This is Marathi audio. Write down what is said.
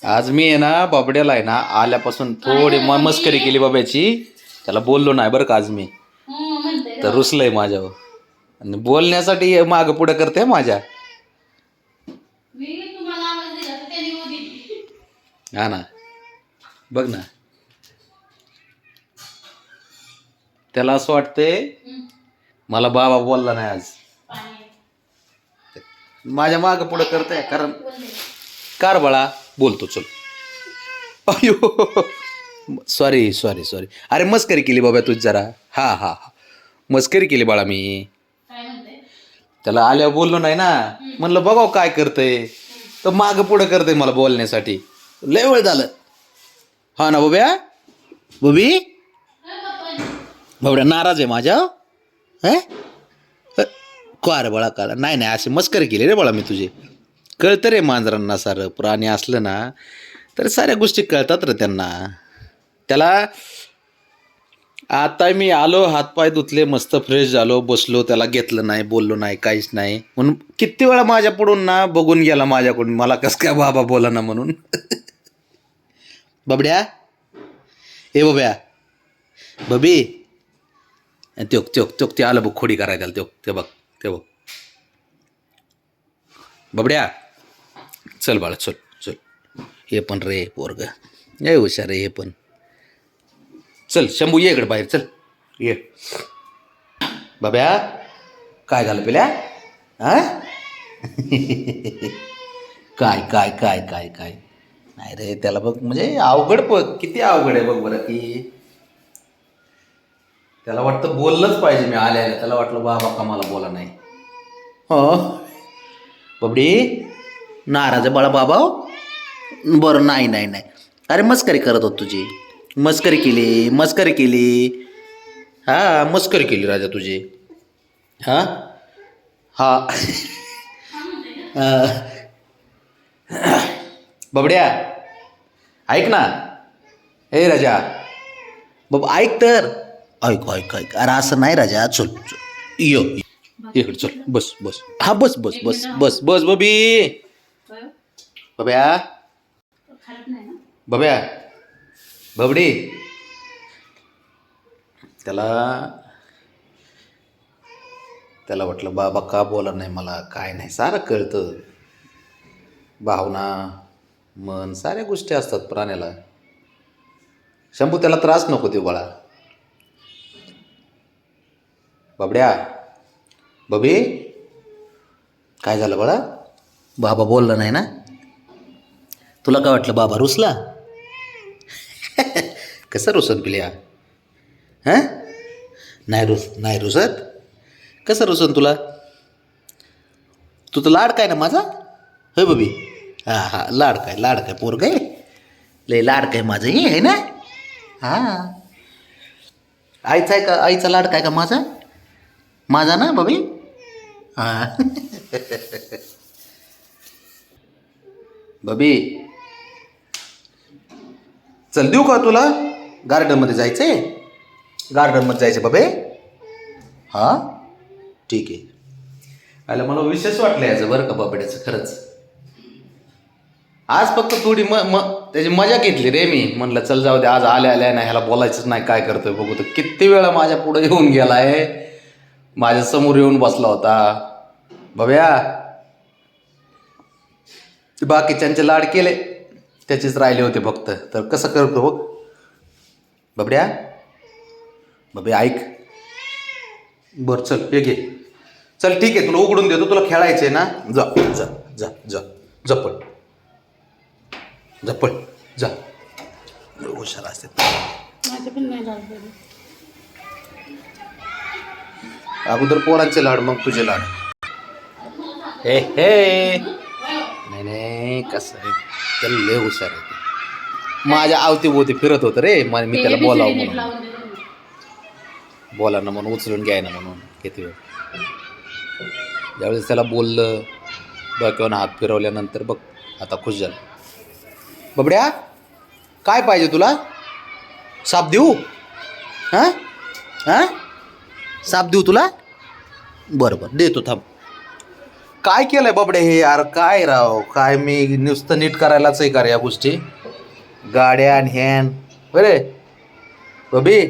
आज मी आहे ना बाबड्याला आहे ना आल्यापासून थोडी मस्करी केली बाब्याची. त्याला बोललो नाही बरं का आज मी. तर रुसलंय माझ्यावर आणि बोलण्यासाठी माग पुढे करते माझ्या. हा ना, बघ ना, त्याला असं वाटतंय मला बाबा बोलला नाही आज. माझ्या माग पुढे करते कारण कार बाळा बोलतो चल. अयो सॉरी सॉरी सॉरी, अरे मस्करी केली बाबा तुझ जरा. हा हा हा, मस्करी केली बाळा मी. त्याला आल्यावर बोललो नाही ना, म्हणलं बघाव काय करतंय तर माग पुढं करतंय मला बोलण्यासाठी. लय वेळ झालं. हा ना बाब्या, बबी बाबड्या नाराज आहे माझ्या. का रे बाळा काढा, नाही नाही अशी मस्करी केली रे बाळा मी तुझी. कळतं रे मांजरांना, सारं प्राणी असलं ना तर साऱ्या गोष्टी कळतात रे त्यांना. त्याला आता मी आलो, हातपाय धुतले, मस्त फ्रेश झालो, बसलो, त्याला घेतलं नाही, बोललो नाही, काहीच नाही. म्हणून किती वेळा माझ्या पुढून ना बघून गेला माझ्याकडून, मला कसं काय बाबा बोला ना म्हणून. बाबड्या, ए बाब्या, बबी, त्योक त्योक त्योक ते आलं बघ खोडी करायला त्याला. त्योक ते बघ, ते बघ बाबड्या, चल बाळा चल चल. हे पण रे पोरग लय हुशार आहे हे पण. चल शंभू ये इकडे बाहेर, चल ये. बाब्या काय झालं पिल्या? हा काय काय काय काय काय नाही रे, त्याला बघ म्हणजे अवघड किती अवघड आहे बघ बरं. की त्याला वाटतं बोललंच पाहिजे मी आल्याला. त्याला वाटलं बाबा का मला बोला नाही. हो बबडी नाराज आहे बाळा बाबा. बरं नाही नाही नाही, अरे मस्करी करत होत तुझी. मस्करी केली, मस्करी केली. हा मस्करी केली राजा तुझी. हा हा बबड्या ऐक ना. ए राजा बाबा ऐक तर. ऐक ऐक ऐक, अरे असं नाही राजा. चल चल यो इकडे चल, बस बस. हा बस बस बस बस बस बबी. बब्या बब्या बबडी. त्याला त्याला वाटलं बाबा का बोला नाही मला, काय नाही, सारं कळतं. भावना, मन, साऱ्या गोष्टी असतात प्राण्याला. शंभू त्याला त्रास नको देऊ बाळा. बाबड्या, बबी काय झालं बाळा? बाबा बोलला नाही ना? तुला काय वाटलं बाबा रुसला? कसं रुसन पिल्या? हां नाही रुसत. कसं रुसन तुला? तू तर लाड काय ना माझा, होय बबी? हां हां लाड काय पोरग आहे. लय लाड काय माझं हे आहे ना. हां आईचा आहे का? आईचा लाड काय का माझा? माझा ना बबी. हां बबी चल देऊ का तुला? गार्डनमध्ये जायचं आहे, गार्डनमध्ये जायचं बबे. हां ठीक आहे. आलं मला विशेष वाटलं याचं बरं का बाबड्याचं खरंच. आज फक्त थोडी त्याची मजा घेतली रे मी. म्हणलं चल जाऊ दे, आज आल्या नाही, ह्याला बोलायचंच नाही, काय करतोय बघू. तर किती वेळा माझ्या पुढे येऊन गेलाय, माझ्या समोर येऊन बसला होता. बब्या बाकीच्यांचे लाड केले, त्याचेच राहिले होते फक्त. तर कसं करतो बघ बबड्या. बबे ऐक, बरं चल हे घे. चल ठीक आहे, तुला उघडून देतो, तुला खेळायचं आहे ना. जा जा जा जा जपट जपट जा. हुशार असते. अगोदर पोरांचे लाड मग तुझे लाड. हे हे नाही नाही, कसं आहे त्याला लय हुशार आहे. माझ्या अवतीभोवती फिरत होतं रे, मी त्याला बोलावं म्हणून, बोला ना म्हणून, उचलून घ्याय ना म्हणून. किती वेळ ज्यावेळेस त्याला बोललं, डोक्यावर हात फिरवल्यानंतर बघ आता खुश झालं. बबड्या काय पाहिजे तुला? साप देऊ? हां हां साप देऊ तुला? बरं बरं देतो, थांब. काय केलंय बाबडे हे यार? काय राव, काय मी नुसतं नीट करायलाच आहे का रे या गोष्टी? गाड्या आणि हॅन बरे बबी